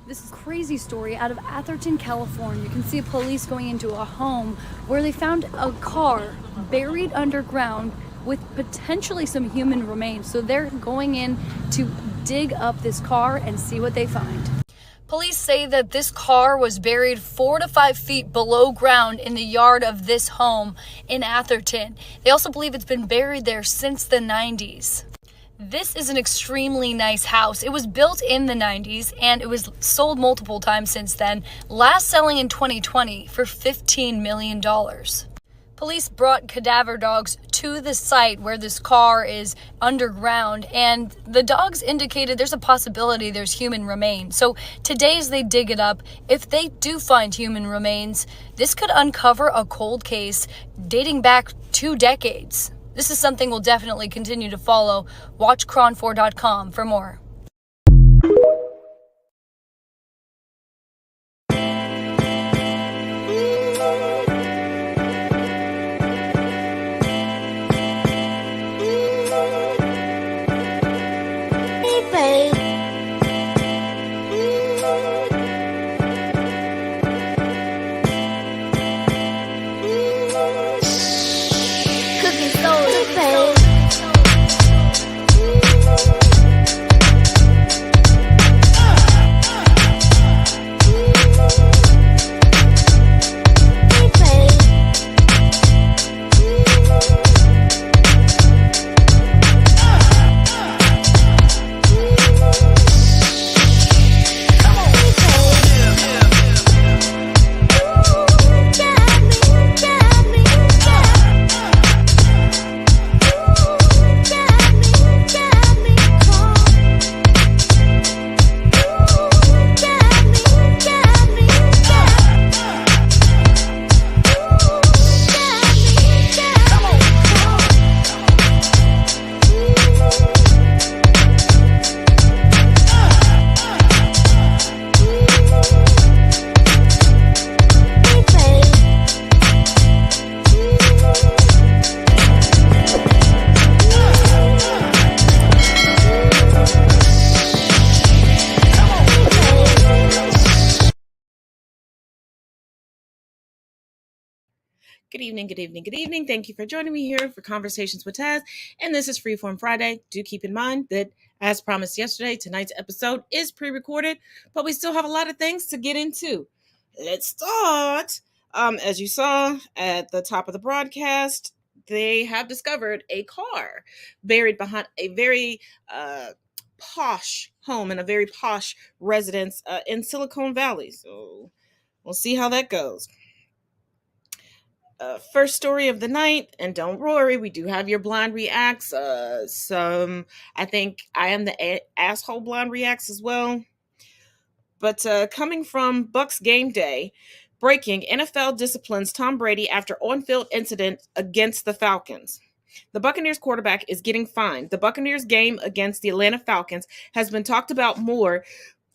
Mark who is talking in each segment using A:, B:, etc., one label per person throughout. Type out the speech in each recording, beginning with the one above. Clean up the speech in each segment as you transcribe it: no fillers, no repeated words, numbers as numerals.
A: This is a crazy story out of Atherton, California. You can see police going into a home where they found a car buried underground with potentially some human remains. So they're going in to dig up this car and see what they find. Police say that this car was buried 4 to 5 feet below ground in the yard of this home in Atherton. They also believe it's been buried there since the 90s. This is an extremely nice house. It was built in the 90s and it was sold multiple times since then, last selling in 2020 for $15 million. Police brought cadaver dogs to the site where this car is underground, and the dogs indicated there's a possibility there's human remains. So today, as they dig it up, if they do find human remains, this could uncover a cold case dating back 2 decades. This is something we'll definitely continue to follow. Watch cron4.com for more.
B: Good evening, good evening, good evening. Thank you for joining me here for Conversations with Taz. And this is Frreeform Friday. Do keep in mind that, as promised yesterday, tonight's episode is pre-recorded, but we still have a lot of things to get into. Let's start. As you saw at the top of the broadcast, they have discovered a car buried behind a very posh home and a very posh residence in Silicon Valley. So we'll see how that goes. First story of the night, and don't worry, we do have your blind reacts. I think I am the asshole blind reacts as well. But coming from Bucks Game Day, breaking: NFL disciplines Tom Brady after on-field incident against the Falcons. The Buccaneers quarterback is getting fined. The Buccaneers game against the Atlanta Falcons has been talked about more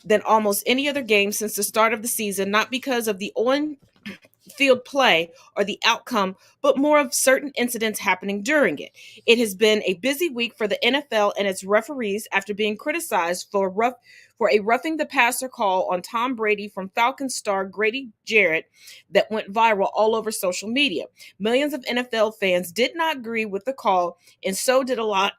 B: than almost any other game since the start of the season, not because of the on-field play or the outcome, but more of certain incidents happening during it. It has been a busy week for the NFL and its referees after being criticized for a roughing the passer call on Tom Brady from Falcons star Grady Jarrett that went viral all over social media. Millions of NFL fans did not agree with the call, and so did a lot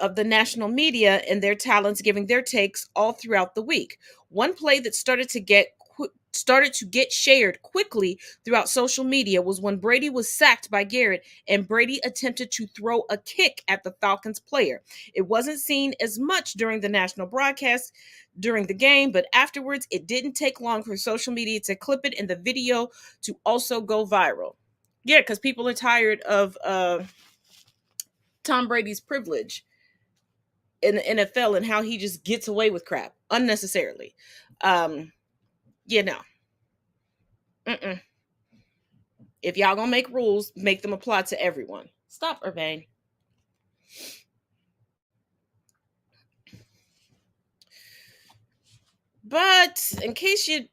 B: of the national media and their talents giving their takes all throughout the week. One play that started to get shared quickly throughout social media was when Brady was sacked by Garrett and Brady attempted to throw a kick at the Falcons player. It wasn't seen as much during the national broadcast during the game, but afterwards it didn't take long for social media to clip it and the video to also go viral. Yeah, because people are tired of Tom Brady's privilege in the NFL and how he just gets away with crap unnecessarily. If y'all gonna make rules, make them apply to everyone. Stop, Urbane. But in case you've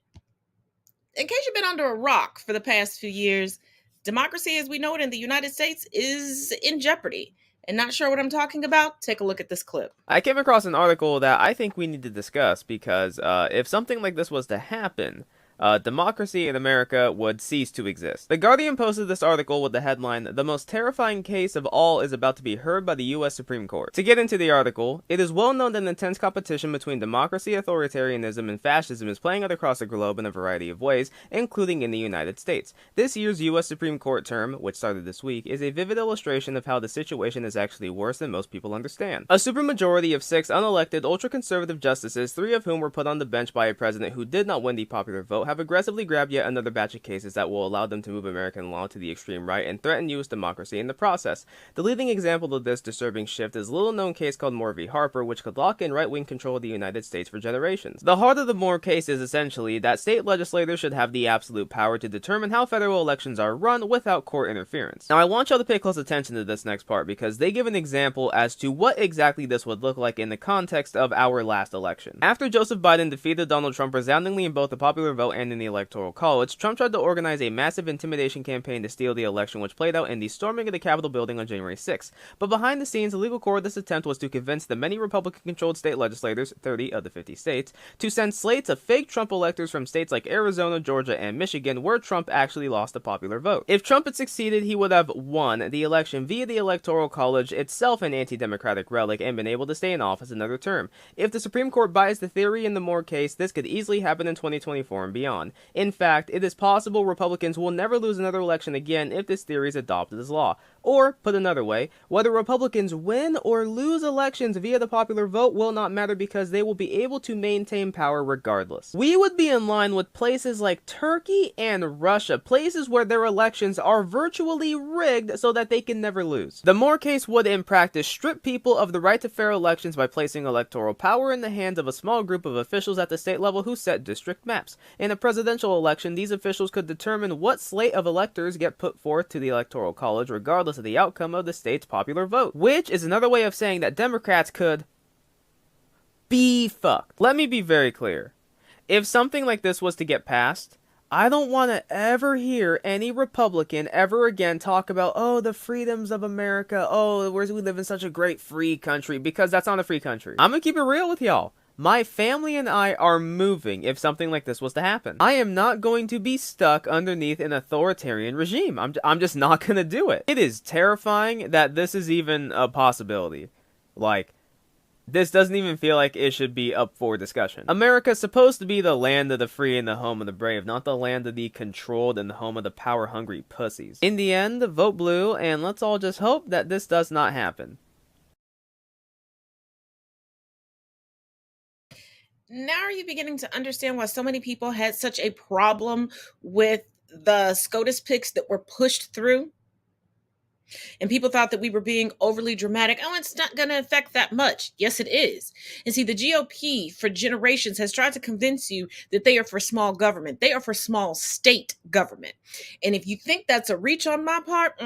B: been under a rock for the past few years, democracy as we know it in the United States is in jeopardy. And not sure what I'm talking about? Take a look at this clip.
C: I came across an article that I think we need to discuss because if something like this was to happen, democracy in America would cease to exist. The Guardian posted this article with the headline, "The most terrifying case of all is about to be heard by the U.S. Supreme Court." To get into the article, it is well known that an intense competition between democracy, authoritarianism, and fascism is playing out across the globe in a variety of ways, including in the United States. This year's U.S. Supreme Court term, which started this week, is a vivid illustration of how the situation is actually worse than most people understand. A supermajority of 6 unelected, ultra-conservative justices, 3 of whom were put on the bench by a president who did not win the popular vote, have aggressively grabbed yet another batch of cases that will allow them to move American law to the extreme right and threaten U.S. democracy in the process. The leading example of this disturbing shift is a little-known case called Moore v. Harper, which could lock in right-wing control of the United States for generations. The heart of the Moore case is essentially that state legislators should have the absolute power to determine how federal elections are run without court interference. Now, I want y'all to pay close attention to this next part because they give an example as to what exactly this would look like in the context of our last election. After Joseph Biden defeated Donald Trump resoundingly in both the popular vote and in the Electoral College, Trump tried to organize a massive intimidation campaign to steal the election, which played out in the storming of the Capitol building on January 6th. But behind the scenes, the legal core of this attempt was to convince the many Republican-controlled state legislators, 30 of the 50 states, to send slates of fake Trump electors from states like Arizona, Georgia, and Michigan, where Trump actually lost the popular vote. If Trump had succeeded, he would have won the election via the Electoral College, itself an anti-democratic relic, and been able to stay in office another term. If the Supreme Court buys the theory in the Moore case, this could easily happen in 2024 and beyond. In fact, it is possible Republicans will never lose another election again if this theory is adopted as law. Or, put another way, whether Republicans win or lose elections via the popular vote will not matter because they will be able to maintain power regardless. We would be in line with places like Turkey and Russia, places where their elections are virtually rigged so that they can never lose. The Moore case would in practice strip people of the right to fair elections by placing electoral power in the hands of a small group of officials at the state level who set district maps. In a presidential election, these officials could determine what slate of electors get put forth to the Electoral College regardless of the outcome of the state's popular vote, which is another way of saying that Democrats could be fucked. Let me be very clear. If something like this was to get passed, I don't want to ever hear any Republican ever again talk about, oh, the freedoms of America, oh, we live in such a great free country, because that's not a free country. I'm gonna keep it real with y'all. My family and I are moving if something like this was to happen. I am not going to be stuck underneath an authoritarian regime. I'm just not going to do it. It is terrifying that this is even a possibility. Like, this doesn't even feel like it should be up for discussion. America's supposed to be the land of the free and the home of the brave, not the land of the controlled and the home of the power-hungry pussies. In the end, vote blue, and let's all just hope that this does not happen.
B: Now are you beginning to understand why so many people had such a problem with the SCOTUS picks that were pushed through? And people thought that we were being overly dramatic. Oh, it's not going to affect that much. Yes, it is. And see, the GOP for generations has tried to convince you that they are for small government. They are for small state government. And if you think that's a reach on my part,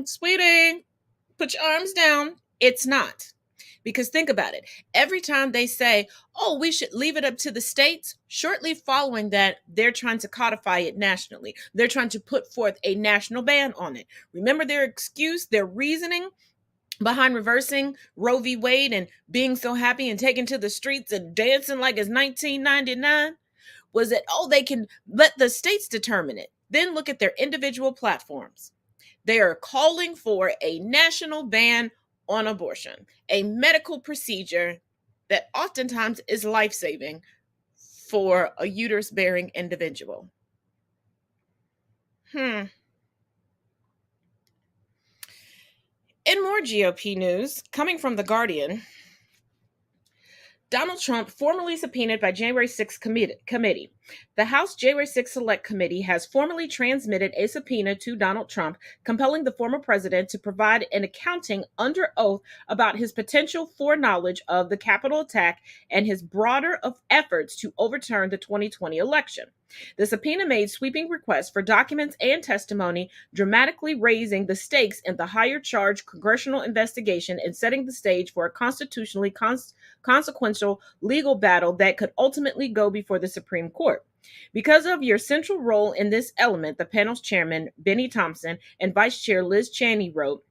B: sweetie, put your arms down. It's not. Because think about it. Every time they say, oh, we should leave it up to the states, shortly following that, they're trying to codify it nationally. They're trying to put forth a national ban on it. Remember their excuse, their reasoning behind reversing Roe v. Wade and being so happy and taking to the streets and dancing like it's 1999? Was that, oh, they can let the states determine it. Then look at their individual platforms. They are calling for a national ban on abortion, a medical procedure that oftentimes is life-saving for a uterus-bearing individual. In more GOP news, coming from The Guardian, Donald Trump formally subpoenaed by January 6th committee. The House January 6th Select Committee has formally transmitted a subpoena to Donald Trump, compelling the former president to provide an accounting under oath about his potential foreknowledge of the Capitol attack and his broader efforts to overturn the 2020 election. The subpoena made sweeping requests for documents and testimony, dramatically raising the stakes in the higher charge congressional investigation and setting the stage for a constitutionally consequential legal battle that could ultimately go before the Supreme Court. Because of your central role in this element, the panel's chairman, Benny Thompson, and vice chair Liz Cheney wrote,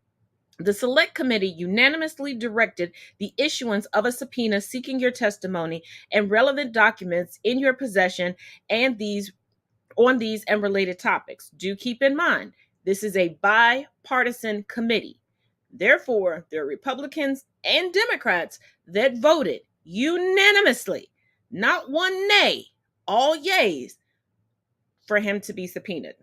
B: The Select Committee unanimously directed the issuance of a subpoena seeking your testimony and relevant documents in your possession and these on these and related topics. Do keep in mind, this is a bipartisan committee. Therefore, there are Republicans and Democrats that voted unanimously, not one nay, all yays, for him to be subpoenaed.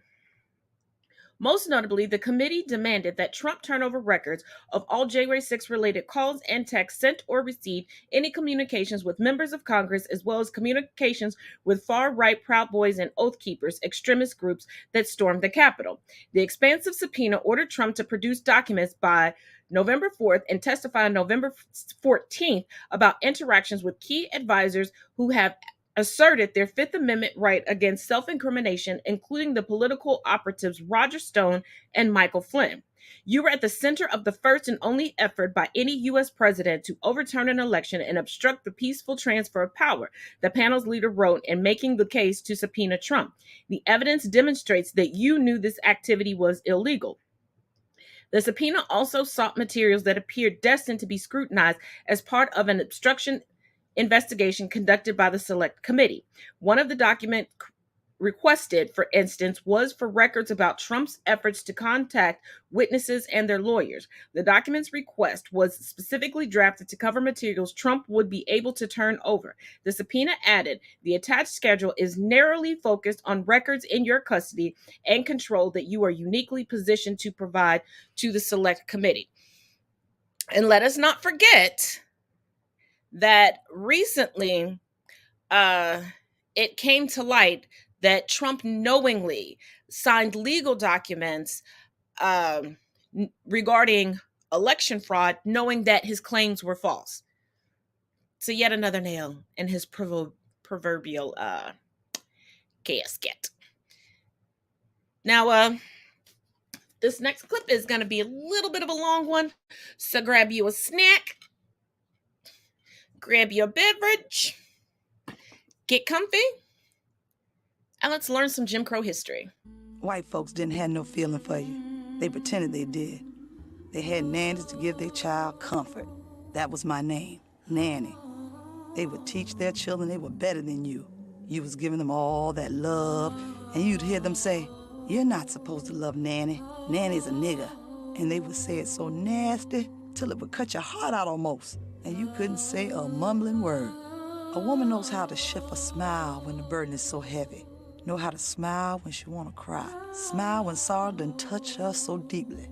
B: Most notably, the committee demanded that Trump turn over records of all January 6 related calls and texts sent or received, any communications with members of Congress, as well as communications with far-right Proud Boys and Oath Keepers, extremist groups that stormed the Capitol. The expansive subpoena ordered Trump to produce documents by November 4th and testify on November 14th about interactions with key advisors who have asserted their Fifth Amendment right against self-incrimination, including the political operatives Roger Stone and Michael Flynn. You were at the center of the first and only effort by any U.S. president to overturn an election and obstruct the peaceful transfer of power, the panel's leader wrote in making the case to subpoena Trump. The evidence demonstrates that you knew this activity was illegal. The subpoena also sought materials that appeared destined to be scrutinized as part of an obstruction investigation conducted by the Select Committee. One of the documents requested, for instance, was for records about Trump's efforts to contact witnesses and their lawyers. The document's request was specifically drafted to cover materials Trump would be able to turn over. The subpoena added, the attached schedule is narrowly focused on records in your custody and control that you are uniquely positioned to provide to the Select Committee. And let us not forget that recently it came to light that Trump knowingly signed legal documents regarding election fraud, knowing that his claims were false. So yet another nail in his proverbial casket. Now, this next clip is going to be a little bit of a long one, so grab you a snack, grab your beverage, get comfy, and let's learn some Jim Crow history.
D: White folks didn't have no feeling for you. They pretended they did. They had nannies to give their child comfort. That was my name, Nanny. They would teach their children they were better than you. You was giving them all that love, and you'd hear them say, you're not supposed to love Nanny. Nanny's a nigger. And they would say it so nasty till it would cut your heart out almost, and you couldn't say a mumbling word. A woman knows how to shift a smile when the burden is so heavy. Know how to smile when she want to cry. Smile when sorrow done touch her so deeply.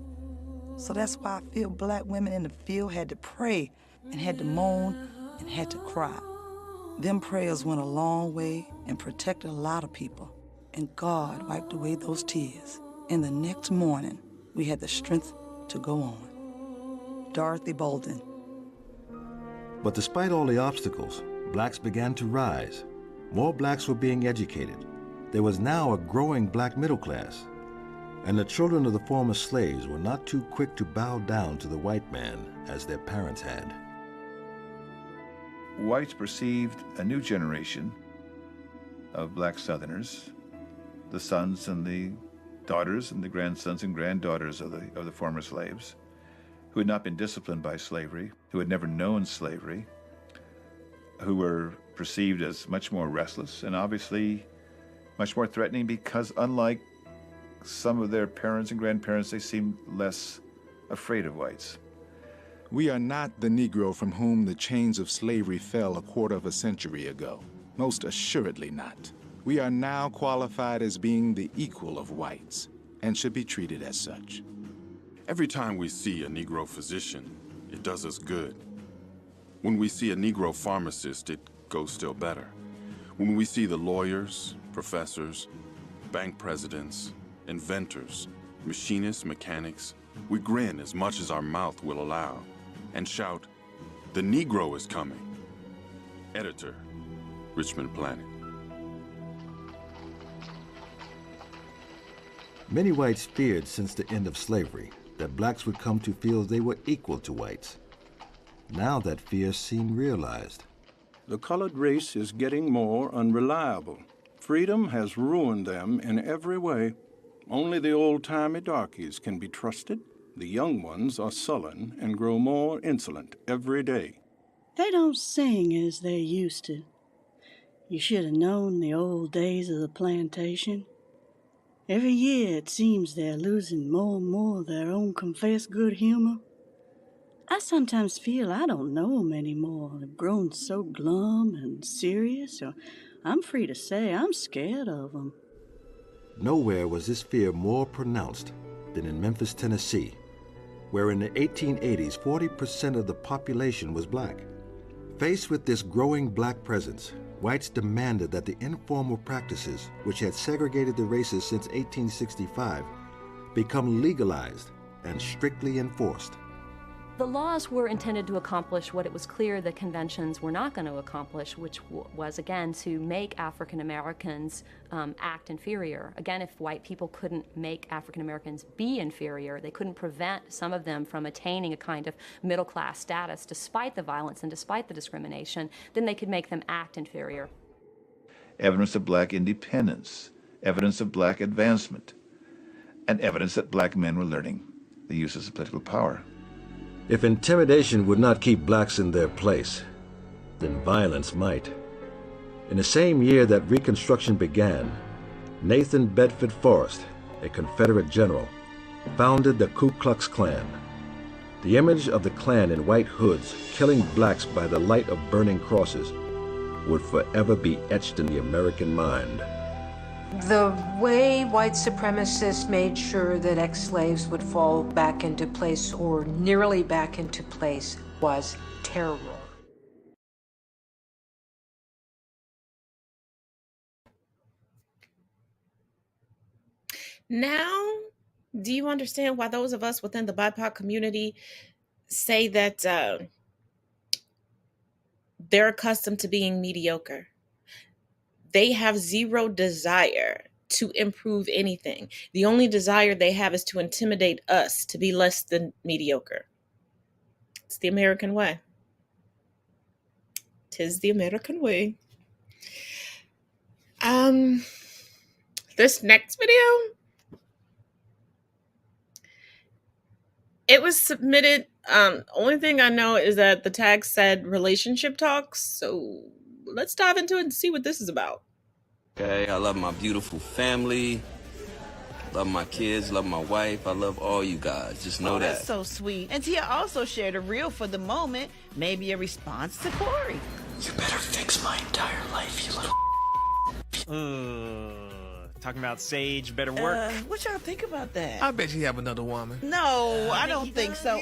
D: So that's why I feel black women in the field had to pray and had to moan and had to cry. Them prayers went a long way and protected a lot of people. And God wiped away those tears. And the next morning, we had the strength to go on. Dorothy Bolden.
E: But despite all the obstacles, blacks began to rise. More blacks were being educated. There was now a growing black middle class. And the children of the former slaves were not too quick to bow down to the white man as their parents had.
F: Whites perceived a new generation of black Southerners, the sons and the daughters and the grandsons and granddaughters of the former slaves, who had not been disciplined by slavery, who had never known slavery, who were perceived as much more restless and obviously much more threatening because, unlike some of their parents and grandparents, they seemed less afraid of whites.
G: We are not the Negro from whom the chains of slavery fell a quarter of a century ago. Most assuredly not. We are now qualified as being the equal of whites and should be treated as such.
H: Every time we see a Negro physician, it does us good. When we see a Negro pharmacist, it goes still better. When we see the lawyers, professors, bank presidents, inventors, machinists, mechanics, we grin as much as our mouth will allow and shout, "The Negro is coming." Editor, Richmond Planet.
E: Many whites feared since the end of slavery that blacks would come to feel they were equal to whites. Now that fear seemed realized.
I: The colored race is getting more unreliable. Freedom has ruined them in every way. Only the old-timey darkies can be trusted. The young ones are sullen and grow more insolent every day.
J: They don't sing as they used to. You should have known the old days of the plantation. Every year it seems they're losing more and more of their own confessed good humor. I sometimes feel I don't know 'em anymore. They've grown so glum and serious, or I'm free to say I'm scared of 'em.
E: Nowhere was this fear more pronounced than in Memphis, Tennessee, where in the 1880s, 40% of the population was black. Faced with this growing black presence, whites demanded that the informal practices, which had segregated the races since 1865, become legalized and strictly enforced.
K: The laws were intended to accomplish what it was clear the conventions were not going to accomplish, which was, again, to make African Americans act inferior. Again, if white people couldn't make African Americans be inferior, they couldn't prevent some of them from attaining a kind of middle-class status despite the violence and despite the discrimination, then they could make them act inferior.
F: Evidence of black independence, evidence of black advancement, and evidence that black men were learning the uses of political power.
E: If intimidation would not keep blacks in their place, then violence might. In the same year that Reconstruction began, Nathan Bedford Forrest, a Confederate general, founded the Ku Klux Klan. The image of the Klan in white hoods killing blacks by the light of burning crosses would forever be etched in the American mind.
L: The way white supremacists made sure that ex-slaves would fall back into place or nearly back into place was terror.
B: Now, do you understand why those of us within the BIPOC community say that they're accustomed to being mediocre? They have zero desire to improve anything. The only desire they have is to intimidate us to be less than mediocre. It's the American way. 'Tis the American way. This next video, it was submitted. Only thing I know is that the tag said relationship talks. So let's dive into it and see what this is about.
M: Okay, I love my beautiful family, love my kids, love my wife, I love all you guys, just know that.
N: That's so sweet. And Tia also shared a reel for the moment, maybe a response to Corey.
O: You better fix my entire life, you little
P: talking about Sage better work.
N: What y'all think about that?
O: I bet you have another woman.
N: No, I don't think so.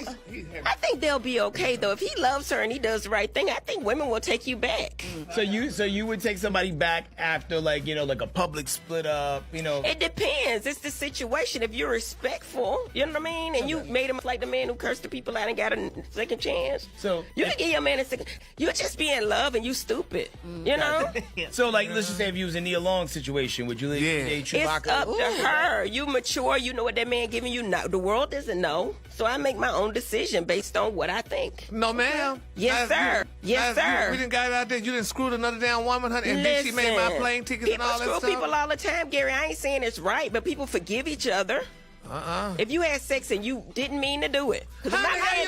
Q: I think they'll be okay though. If he loves her and he does the right thing, I think women will take you back.
O: So you would take somebody back after like a public split up,
Q: It depends. It's the situation. If you're respectful, you know what I mean, and you made him like the man who cursed the people out and got a second chance.
O: So
Q: you can give your man a second. You just be in love and you stupid, you know.
O: So like, let's just say if you was in Nia Long's situation, would you date Chewbacca?
Q: It's up to her. You mature. You know what that man giving you. No, the world doesn't know. So I make my own decision based on what I think.
O: No, ma'am.
Q: Yes, sir. Yes, sir.
O: We didn't got out there. You didn't screw another damn woman, honey. And then she made my plane tickets and all that stuff.
Q: People screw people all the time, Gary. I ain't saying it's right, but people forgive each other. If you had sex and you didn't mean to do it. My man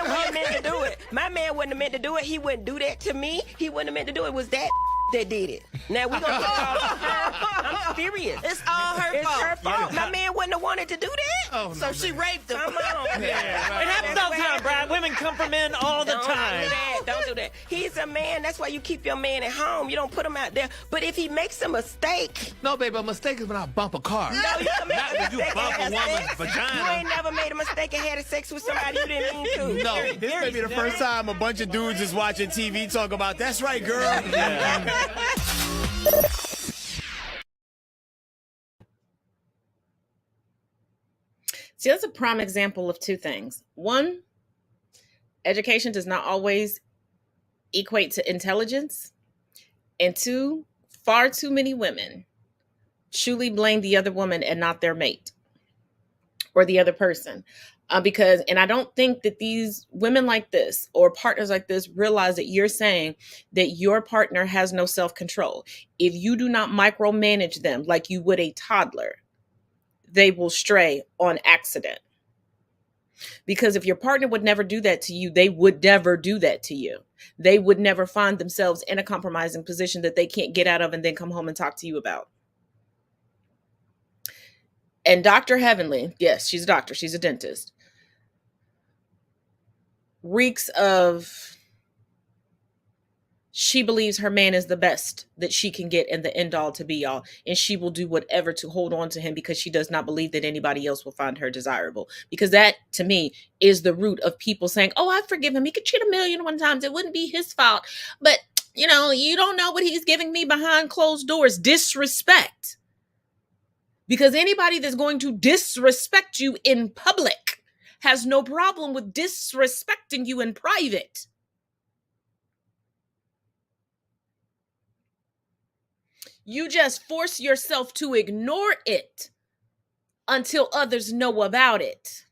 Q: wasn't meant to do it. My man wasn't meant to do it. He wouldn't do that to me. He wouldn't have meant to do it. It was that that did it. Now we gonna get called her. I'm serious.
N: It's all her fault.
Q: It's her fault. My man wouldn't have wanted to do that.
N: Oh, so she raped him.
Q: Come on.
P: It happens all the time, Brian. Women come for men all the time.
Q: Don't do that. He's a man. That's why you keep your man at home. You don't put him out there. But if he makes a mistake.
O: No, baby, a mistake is when I bump a car.
Q: No, you can make a mistake.
P: You bump a woman's vagina.
Q: You ain't never made a mistake and had sex with somebody you didn't mean to.
O: No, this may be the first time a bunch of dudes is watching TV talk about, that's right, girl.
B: See, that's a prime example of two things. One, education does not always equate to intelligence. And two, far too many women truly blame the other woman and not their mate or the other person. And I don't think that these women like this or partners like this realize that you're saying that your partner has no self-control. If you do not micromanage them like you would a toddler, they will stray on accident. Because if your partner would never do that to you, they would never do that to you. They would never find themselves in a compromising position that they can't get out of and then come home and talk to you about. And Dr. Heavenly, yes, she's a doctor, she's a dentist, reeks of she believes her man is the best that she can get and the end all to be all. And she will do whatever to hold on to him because she does not believe that anybody else will find her desirable. Because that, to me, is the root of people saying, oh, I forgive him. He could cheat 1,000,001 times. It wouldn't be his fault. But, you don't know what he's giving me behind closed doors. Disrespect. Because anybody that's going to disrespect you in public has no problem with disrespecting you in private. You just force yourself to ignore it until others know about it.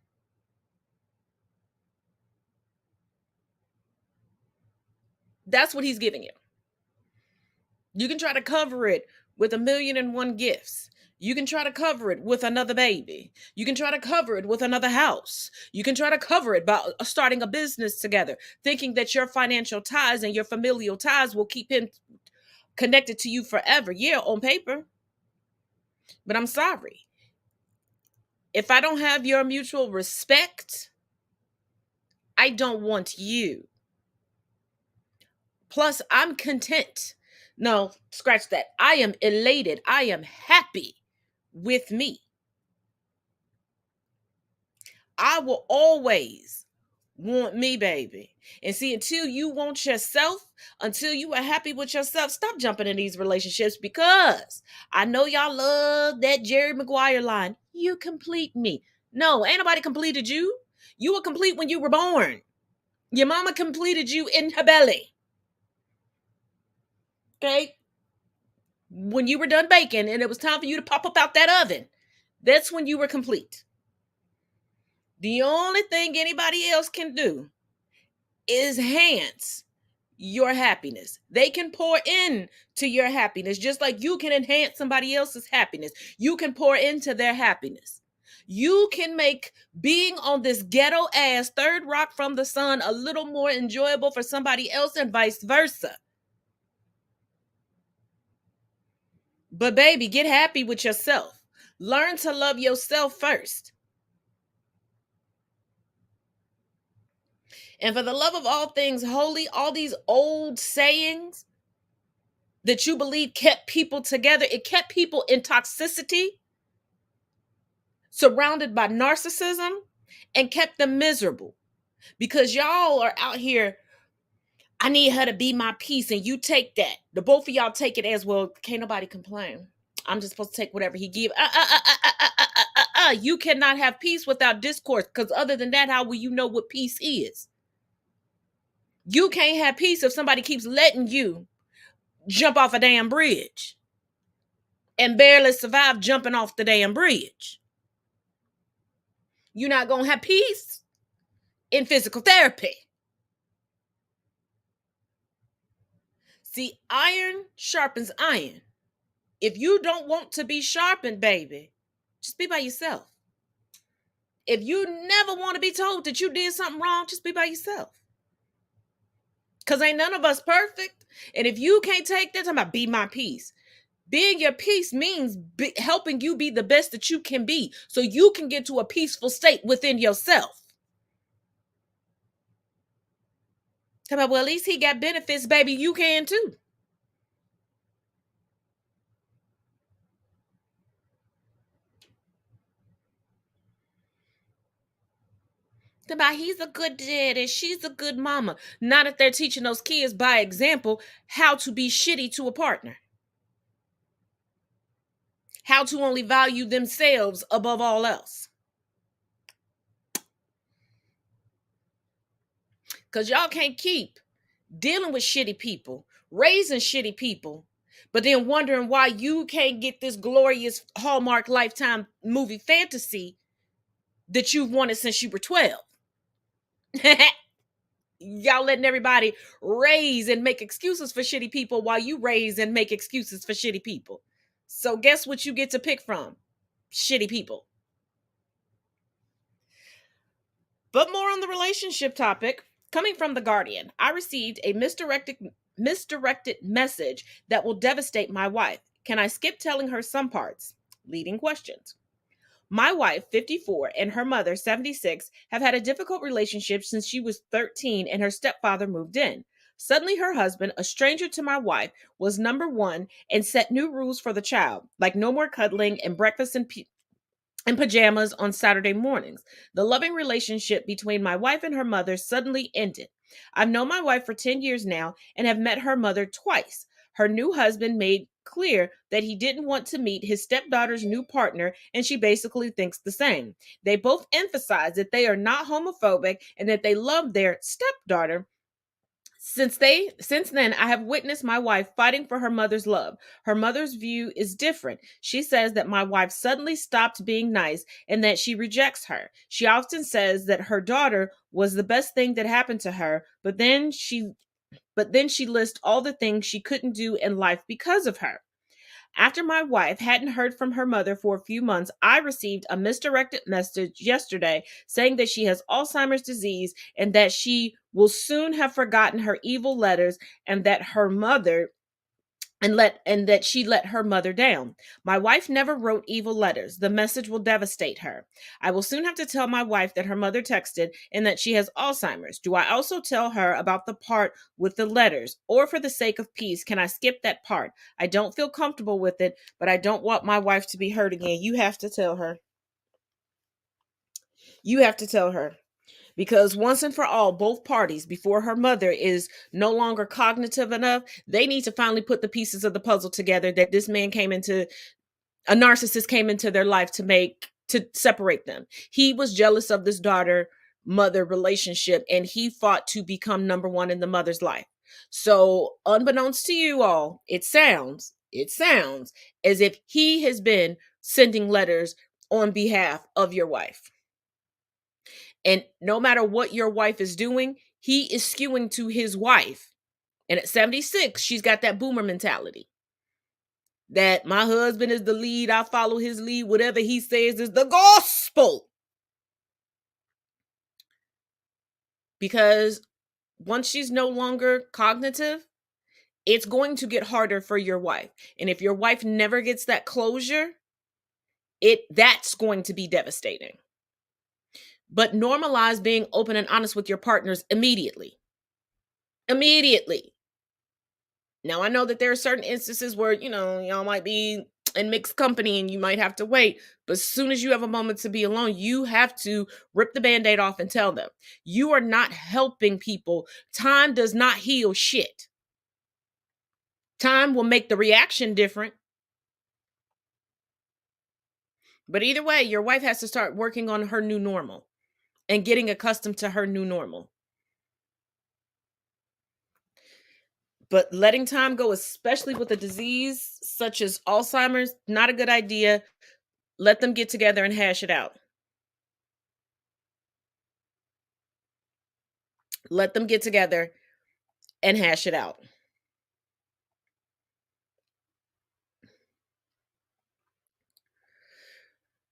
B: That's what he's giving you. You can try to cover it with 1,000,001 gifts. You can try to cover it with another baby. You can try to cover it with another house. You can try to cover it by starting a business together, thinking that your financial ties and your familial ties will keep him connected to you forever. Yeah, on paper. But I'm sorry. If I don't have your mutual respect, I don't want you. Plus, I'm content. No, scratch that. I am elated. I am happy with me. I will always want me, baby. And see, until you want yourself, until you are happy with yourself, stop jumping in these relationships, because I know y'all love that Jerry Maguire line. You complete me. No, ain't nobody completed you. You were complete when you were born. Your mama completed you in her belly. Okay? When you were done baking and it was time for you to pop up out that oven, that's when you were complete. The only thing anybody else can do is enhance your happiness. They can pour in to your happiness, just like you can enhance somebody else's happiness. You can pour into their happiness. You can make being on this ghetto ass third rock from the sun a little more enjoyable for somebody else and vice versa. But baby, get happy with yourself. Learn to love yourself first. And for the love of all things holy, all these old sayings that you believe kept people together, it kept people in toxicity, surrounded by narcissism, and kept them miserable. Because y'all are out here, I need her to be my peace, and you take that. The both of y'all take it as, well, can't nobody complain. I'm just supposed to take whatever he give. You cannot have peace without discourse, because other than that, how will you know what peace is? You can't have peace if somebody keeps letting you jump off a damn bridge and barely survive jumping off the damn bridge. You're not going to have peace in physical therapy. See, iron sharpens iron. If you don't want to be sharpened, baby, just be by yourself. If you never want to be told that you did something wrong, just be by yourself. Because ain't none of us perfect. And if you can't take that, I'm about be my peace. Being your peace means helping you be the best that you can be, so you can get to a peaceful state within yourself. Come on, well, at least he got benefits, baby. You can too. About he's a good dad and she's a good mama. Not if they're teaching those kids by example how to be shitty to a partner. How to only value themselves above all else. Because y'all can't keep dealing with shitty people, raising shitty people, but then wondering why you can't get this glorious Hallmark Lifetime movie fantasy that you've wanted since you were 12. Y'all letting everybody raise and make excuses for shitty people while you raise and make excuses for shitty people. So guess what you get to pick from? Shitty people. But more on the relationship topic. Coming from The Guardian, I received a misdirected message that will devastate my wife. Can I skip telling her some parts? Leading questions. My wife, 54, and her mother, 76, have had a difficult relationship since she was 13 and her stepfather moved in. Suddenly, her husband, a stranger to my wife, was number one and set new rules for the child, like no more cuddling and breakfast in pajamas on Saturday mornings. The loving relationship between my wife and her mother suddenly ended. I've known my wife for 10 years now and have met her mother twice. Her new husband made clear that he didn't want to meet his stepdaughter's new partner, and she basically thinks the same. They both emphasize that they are not homophobic and that they love their stepdaughter. Since then, I have witnessed my wife fighting for her mother's love. Her mother's view is different. She says that my wife suddenly stopped being nice and that she rejects her. She often says that her daughter was the best thing that happened to her, but then she lists all the things she couldn't do in life because of her. After my wife hadn't heard from her mother for a few months, I received a misdirected message yesterday saying that she has Alzheimer's disease and that she will soon have forgotten her evil letters and that she let her mother down. My wife never wrote evil letters. The message will devastate her. I will soon have to tell my wife that her mother texted and that she has Alzheimer's. Do I also tell her about the part with the letters? Or for the sake of peace, can I skip that part? I don't feel comfortable with it, but I don't want my wife to be hurt again. You have to tell her. You have to tell her. Because once and for all, both parties, before her mother is no longer cognitive enough, they need to finally put the pieces of the puzzle together that this man a narcissist came into their life to separate them. He was jealous of this daughter-mother relationship, and he fought to become number one in the mother's life. So unbeknownst to you all, it sounds as if he has been sending letters on behalf of your wife. And no matter what your wife is doing, he is skewing to his wife. And at 76, she's got that boomer mentality. That my husband is the lead, I follow his lead, whatever he says is the gospel. Because once she's no longer cognitive, it's going to get harder for your wife. And if your wife never gets that closure, that's going to be devastating. But normalize being open and honest with your partners immediately. Immediately. Now, I know that there are certain instances where, y'all might be in mixed company and you might have to wait. But as soon as you have a moment to be alone, you have to rip the Band-Aid off and tell them. You are not helping people. Time does not heal shit. Time will make the reaction different. But either way, your wife has to start working on her new normal and getting accustomed to her new normal. But letting time go, especially with a disease such as Alzheimer's, not a good idea. Let them get together and hash it out. Let them get together and hash it out.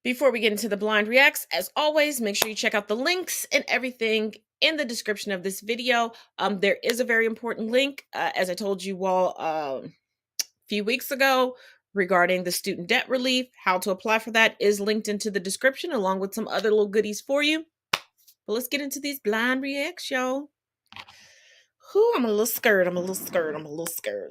B: Before we get into the blind reacts, as always, make sure you check out the links and everything in the description of this video. There is a very important link, as I told you all a few weeks ago, regarding the student debt relief. How to apply for that is linked into the description, along with some other little goodies for you. But let's get into these blind reacts, y'all. I'm a little scared.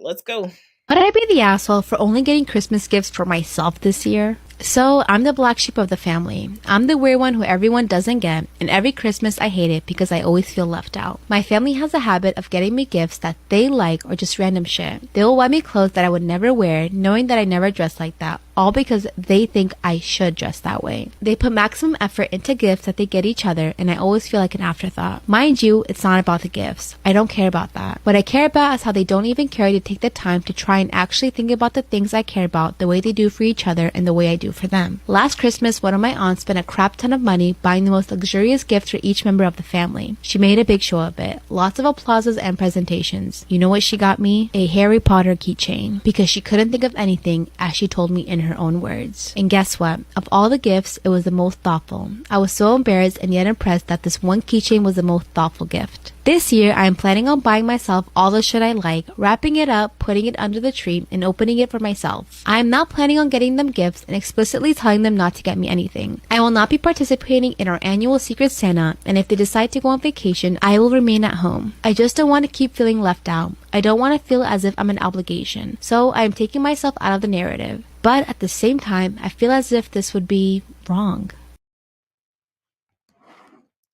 B: Let's go.
R: Would I be the asshole for only getting Christmas gifts for myself this year? So, I'm the black sheep of the family. I'm the weird one who everyone doesn't get, and every Christmas I hate it because I always feel left out. My family has a habit of getting me gifts that they like or just random shit. They will buy me clothes that I would never wear, knowing that I never dress like that, all because they think I should dress that way. They put maximum effort into gifts that they get each other, and I always feel like an afterthought. Mind you, it's not about the gifts. I don't care about that. What I care about is how they don't even care to take the time to try and actually think about the things I care about the way they do for each other and the way I do for them. Last Christmas, one of my aunts spent a crap ton of money buying the most luxurious gifts for each member of the family. She made a big show of it. Lots of applauses and presentations. You know what she got me? A Harry Potter keychain. Because she couldn't think of anything, as she told me in her her own words. And guess what? Of all the gifts, it was the most thoughtful. I was so embarrassed and yet impressed that this one keychain was the most thoughtful gift. This year, I am planning on buying myself all the shit I like, wrapping it up, putting it under the tree, and opening it for myself. I am not planning on getting them gifts and explicitly telling them not to get me anything. I will not be participating in our annual Secret Santa, and if they decide to go on vacation, I will remain at home. I just don't want to keep feeling left out. I don't want to feel as if I'm an obligation, so I am taking myself out of the narrative. But at the same time, I feel as if this would be wrong.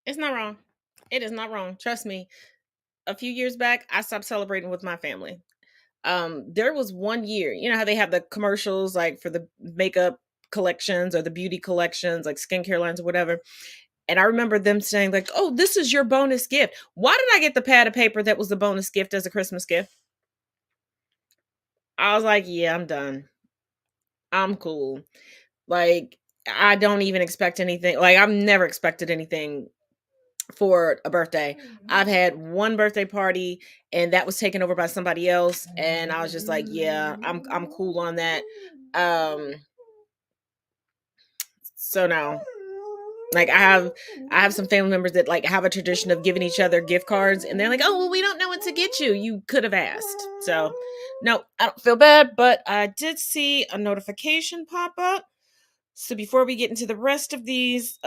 B: It's not wrong. It is not wrong. Trust me. A few years back, I stopped celebrating with my family. There was one year, you know how they have the commercials like for the makeup collections or the beauty collections, like skincare lines or whatever. And I remember them saying like, oh, this is your bonus gift. Why did I get the pad of paper that was the bonus gift as a Christmas gift? I was like, yeah, I'm done. I'm cool. Like, I don't even expect anything. Like, I've never expected anything for a birthday. I've had one birthday party and that was taken over by somebody else. And I was just like, yeah, I'm cool on that. So no. Like I have some family members that like have a tradition of giving each other gift cards and they're like, oh, well, we don't know what to get you. You could have asked. So no, I don't feel bad, but I did see a notification pop up. So before we get into the rest of these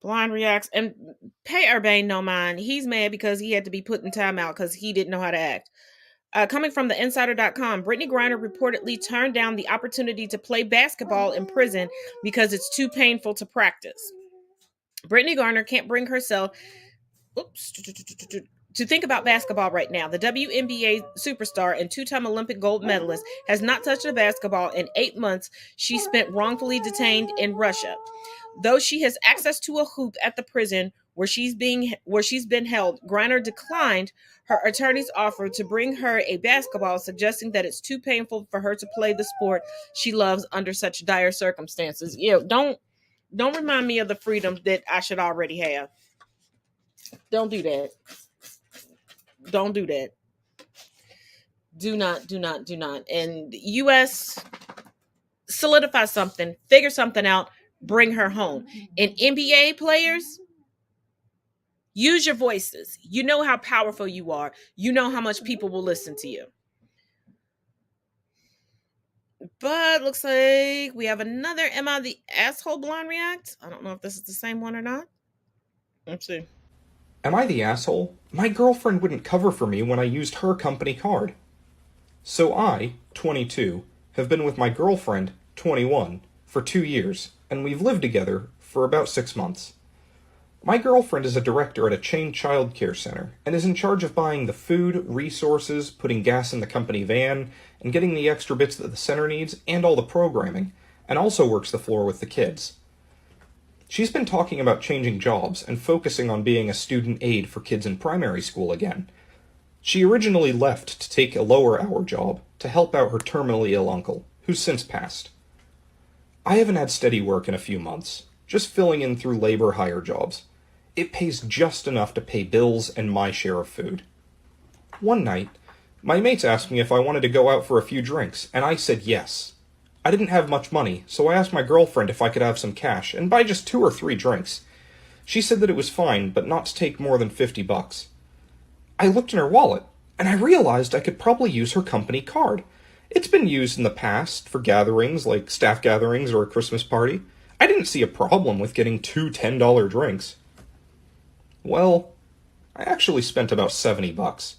B: blind reacts, and pay Urbane no mind. He's mad because he had to be put in timeout because he didn't know how to act. Coming from the insider.com, Brittany Griner reportedly turned down the opportunity to play basketball in prison because it's too painful to practice. Brittany Griner can't bring herself to think about basketball right now. The WNBA superstar and two-time Olympic gold medalist has not touched a basketball in 8 months. She spent wrongfully detained in Russia. Though she has access to a hoop at the prison where she's been held, Griner declined her attorney's offer to bring her a basketball, suggesting that it's too painful for her to play the sport she loves under such dire circumstances. Don't remind me of the freedom that I should already have. Don't do that. Don't do that. Do not. And US, solidify something, figure something out, bring her home. And NBA players, use your voices. You know how powerful you are. You know how much people will listen to you. But looks like we have another Am I the Asshole Blonde React. I don't know if this is the same one or not. Let's see.
S: Am I the asshole? My girlfriend wouldn't cover for me when I used her company card. So I, 22, have been with my girlfriend, 21, for 2 years, and we've lived together for about 6 months. My girlfriend is a director at a chain childcare center, and is in charge of buying the food, resources, putting gas in the company van, and getting the extra bits that the center needs, and all the programming, and also works the floor with the kids. She's been talking about changing jobs and focusing on being a student aide for kids in primary school again. She originally left to take a lower hour job to help out her terminally ill uncle, who's since passed. I haven't had steady work in a few months, just filling in through labor hire jobs. It pays just enough to pay bills and my share of food. One night, my mates asked me if I wanted to go out for a few drinks, and I said yes. I didn't have much money, so I asked my girlfriend if I could have some cash and buy just 2 or 3 drinks. She said that it was fine, but not to take more than $50. I looked in her wallet, and I realized I could probably use her company card. It's been used in the past for gatherings like staff gatherings or a Christmas party. I didn't see a problem with getting 2 $10 drinks. Well, I actually spent about $70.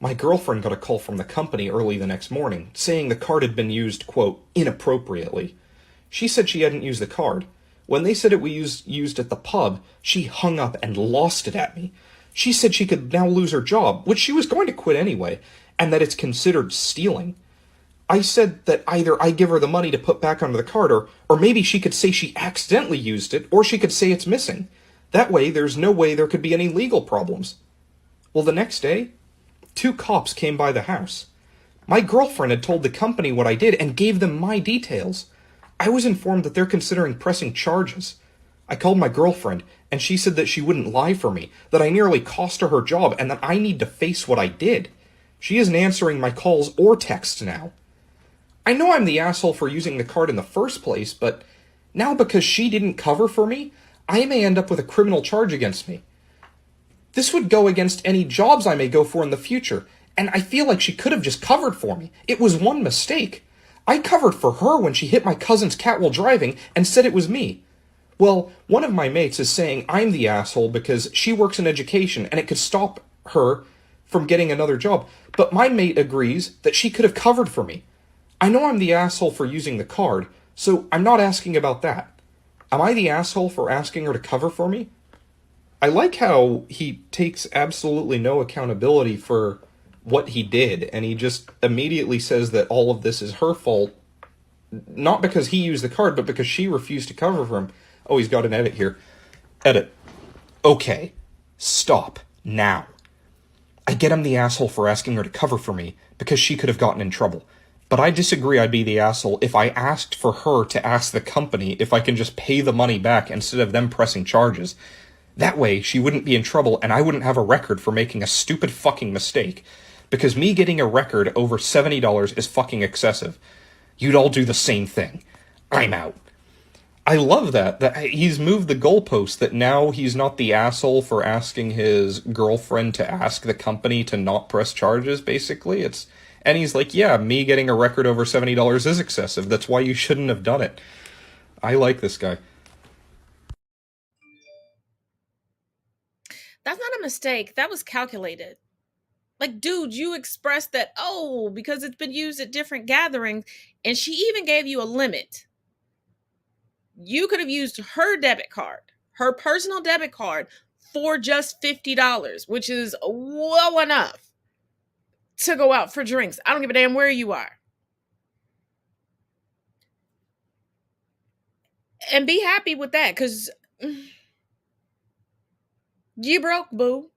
S: My girlfriend got a call from the company early the next morning, saying the card had been used, quote, inappropriately. She said she hadn't used the card. When they said it was used at the pub, she hung up and lost it at me. She said she could now lose her job, which she was going to quit anyway, and that it's considered stealing. I said that either I give her the money to put back onto the card, or maybe she could say she accidentally used it, or she could say it's missing. That way, there's no way there could be any legal problems. Well, the next day, 2 cops came by the house. My girlfriend had told the company what I did and gave them my details. I was informed that they're considering pressing charges. I called my girlfriend, and she said that she wouldn't lie for me, that I nearly cost her job, and that I need to face what I did. She isn't answering my calls or texts now. I know I'm the asshole for using the card in the first place, but now because she didn't cover for me, I may end up with a criminal charge against me. This would go against any jobs I may go for in the future, and I feel like she could have just covered for me. It was one mistake. I covered for her when she hit my cousin's cat while driving and said it was me. Well, one of my mates is saying I'm the asshole because she works in education and it could stop her from getting another job, but my mate agrees that she could have covered for me. I know I'm the asshole for using the card, so I'm not asking about that. Am I the asshole for asking her to cover for me? I like how he takes absolutely no accountability for what he did, and he just immediately says that all of this is her fault, not because he used the card, but because she refused to cover for him. Oh, he's got an edit here. Edit. Okay. Stop. Now. I get I'm the asshole for asking her to cover for me, because she could have gotten in trouble. But I disagree I'd be the asshole if I asked for her to ask the company if I can just pay the money back instead of them pressing charges. That way, she wouldn't be in trouble and I wouldn't have a record for making a stupid fucking mistake. Because me getting a record over $70 is fucking excessive. You'd all do the same thing. I'm out. I love that he's moved the goalpost, that now he's not the asshole for asking his girlfriend to ask the company to not press charges, basically. And he's like, yeah, me getting a record over $70 is excessive. That's why you shouldn't have done it. I like this guy.
B: That's not a mistake. That was calculated. Like, dude, you expressed that, oh, because it's been used at different gatherings, and she even gave you a limit. You could have used her debit card, her personal debit card, for just $50, which is well enough to go out for drinks. I don't give a damn where you are. And be happy with that, because you broke, boo.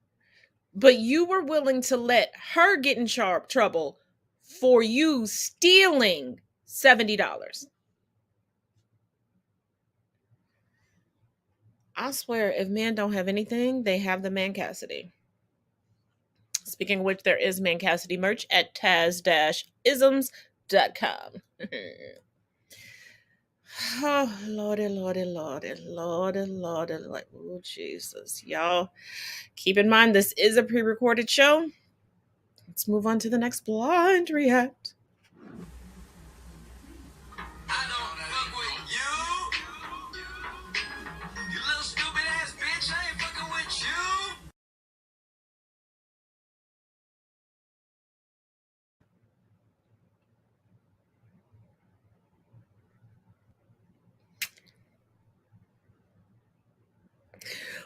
B: But you were willing to let her get in trouble for you stealing $70. I swear, if men don't have anything, they have the Man Cassidy. Speaking of which, there is Man Cassidy merch at taz-isms.com. Oh, Lordy, Lordy, Lordy, Lordy, Lordy, Lordy. Oh, Jesus. Y'all, keep in mind, this is a pre-recorded show. Let's move on to the next blind react.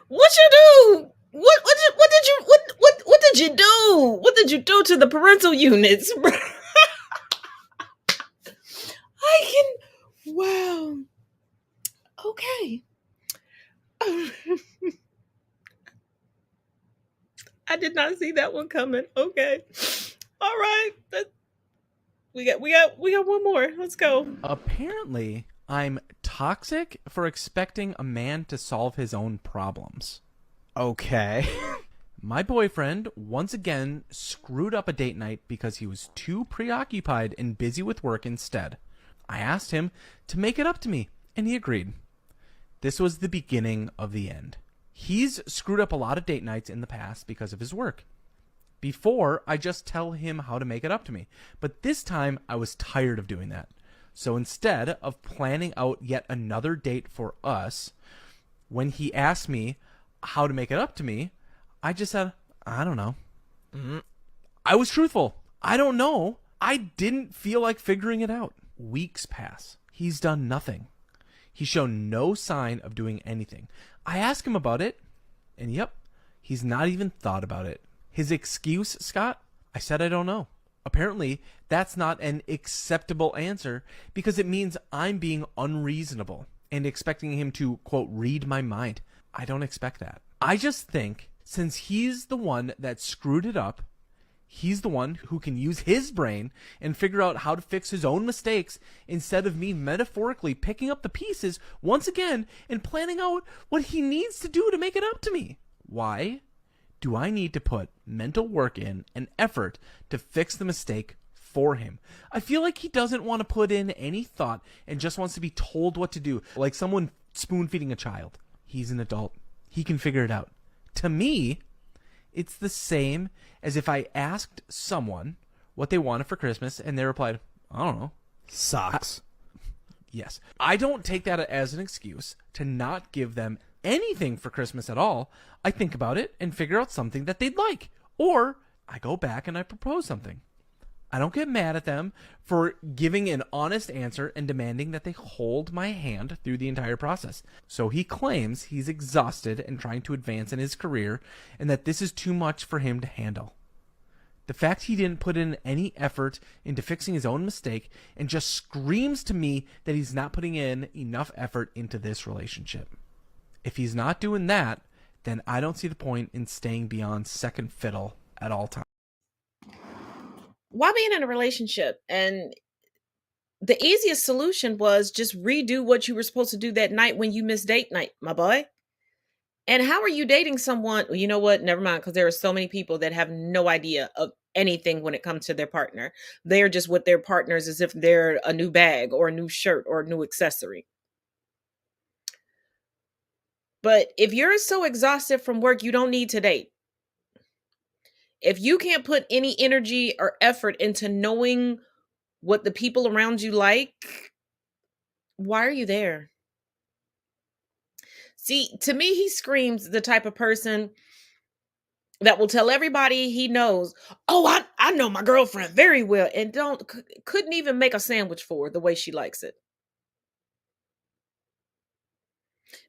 B: What you do? What did you do? What did you do to the parental units? Wow. Okay. I did not see that one coming. Okay. All right. We got one more. Let's go.
T: Apparently, I'm toxic for expecting a man to solve his own problems. Okay. My boyfriend once again screwed up a date night because he was too preoccupied and busy with work instead. I asked him to make it up to me, and he agreed. This was the beginning of the end. He's screwed up a lot of date nights in the past because of his work. Before, I just tell him how to make it up to me. But this time, I was tired of doing that. So instead of planning out yet another date for us, when he asked me how to make it up to me, I just said, I don't know. I was truthful. I don't know. I didn't feel like figuring it out. Weeks pass. He's done nothing. He's shown no sign of doing anything. I ask him about it, and yep, he's not even thought about it. His excuse, Scott? I said I don't know. Apparently, that's not an acceptable answer because it means I'm being unreasonable and expecting him to, quote, read my mind. I don't expect that. I just think since he's the one that screwed it up, he's the one who can use his brain and figure out how to fix his own mistakes instead of me metaphorically picking up the pieces once again and planning out what he needs to do to make it up to me. Why do I need to put mental work in and effort to fix the mistake for him. I feel like he doesn't want to put in any thought and just wants to be told what to do, like someone spoon-feeding a child. He's an adult. He can figure it out. To me, it's the same as if I asked someone what they wanted for Christmas and they replied, I don't know.
P: Socks.
T: Yes. I don't take that as an excuse to not give them anything for Christmas at all. I think about it and figure out something that they'd like. Or I go back and I propose something. I don't get mad at them for giving an honest answer and demanding that they hold my hand through the entire process. So he claims he's exhausted and trying to advance in his career and that this is too much for him to handle. The fact he didn't put in any effort into fixing his own mistake and just screams to me that he's not putting in enough effort into this relationship. If he's not doing that, then I don't see the point in staying beyond second fiddle at all times.
B: Why being in a relationship? And the easiest solution was just redo what you were supposed to do that night when you missed date night, my boy. And how are you dating someone? Well, you know what? Never mind, because there are so many people that have no idea of anything when it comes to their partner. They're just with their partners as if they're a new bag or a new shirt or a new accessory. But if you're so exhausted from work, you don't need to date. If you can't put any energy or effort into knowing what the people around you like, why are you there? See, to me, he screams the type of person that will tell everybody he knows, oh, I know my girlfriend very well, and couldn't even make a sandwich for her the way she likes it.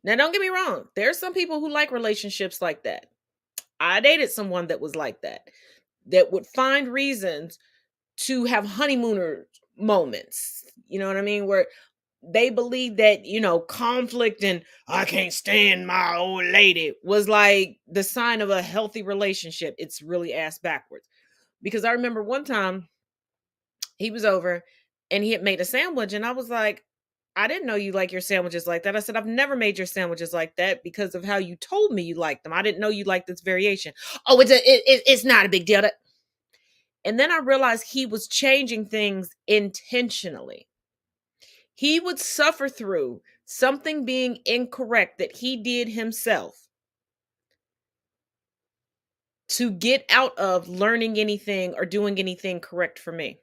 B: Now, don't get me wrong. There are some people who like relationships like that. I dated someone that was like that would find reasons to have honeymooner moments. You know what I mean? Where they believe that, conflict and I can't stand my old lady was like the sign of a healthy relationship. It's really ass backwards. Because I remember one time he was over and he had made a sandwich and I was like, I didn't know you like your sandwiches like that. I said, I've never made your sandwiches like that because of how you told me you liked them. I didn't know you liked this variation. Oh, it's not a big deal. And then I realized he was changing things intentionally. He would suffer through something being incorrect that he did himself to get out of learning anything or doing anything correct for me.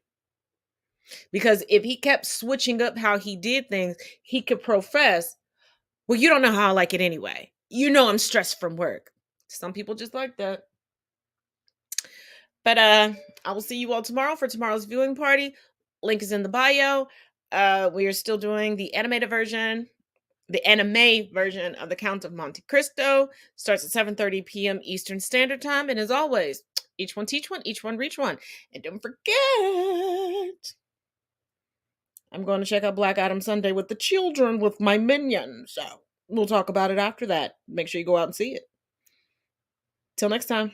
B: Because if he kept switching up how he did things, he could profess, well, you don't know how I like it anyway. You know I'm stressed from work. Some people just like that. But I will see you all tomorrow for tomorrow's viewing party. Link is in the bio. We are still doing the animated version, the anime version of The Count of Monte Cristo. Starts at 7:30 p.m. Eastern Standard Time. And as always, each one teach one, each one reach one. And don't forget, I'm going to check out Black Adam Sunday with the children with my minions. So we'll talk about it after that. Make sure you go out and see it. Till next time.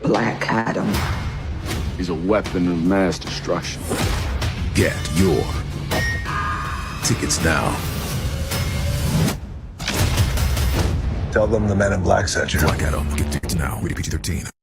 U: Black Adam.
V: He's a weapon of mass destruction.
W: Get your tickets now.
V: Tell them the Men in Black sent you.
W: Black Adam. Get tickets now. Rated PG-13.